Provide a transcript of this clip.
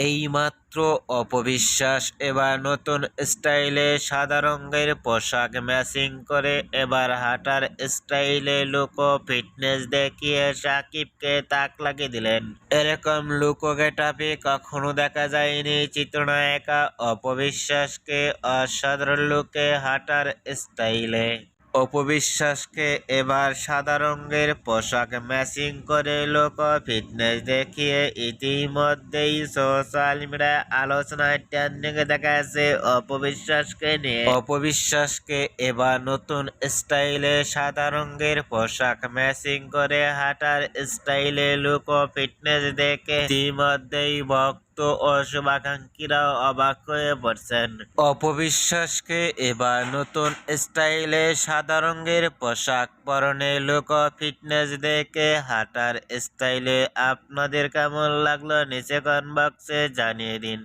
এইমাত্র অপবিশ্বাস এবার নতুন স্টাইলে সাদা রঙের পোশাক ম্যাচিং করে এবার হাঁটার স্টাইলে লুক ও ফিটনেস দেখিয়ে সাকিবকে তাক লাগিয়ে দিলেন। এরকম লুক ও গেটআপে কখনো দেখা যায়নি চিত্রনায়িকা অপবিশ্বাসকে অসাধারণ লুকে হাঁটার স্টাইলে। অপবিশ্বাসকে এবার সাদা রঙের পোশাক ম্যাচিং করে লুক ও ফিটনেস দেখিয়ে ইতিমধ্যেই সোশ্যাল মিডিয়ায় আলোচনায় ট্রেন্ডিং দেখা যাচ্ছে অপবিশ্বাসকে নিয়ে। অপবিশ্বাসকে এবার নতুন স্টাইলে সাদা রঙের পোশাক ম্যাচিং করে হাঁটার স্টাইলে লুক ও ফিটনেস দেখে ইতিমধ্যেই ও শুভাকাঙ্ক্ষীরাও অবাক হয়ে পড়ছেন। অপবিশ্বাসকে এবার নতুন স্টাইলে সাদা রঙের পোশাক পরনে লুক ও ফিটনেস দেখে হাঁটার স্টাইলে আপনাদের কেমন লাগলো নিচে কমেন্ট বক্সে জানিয়ে দিন।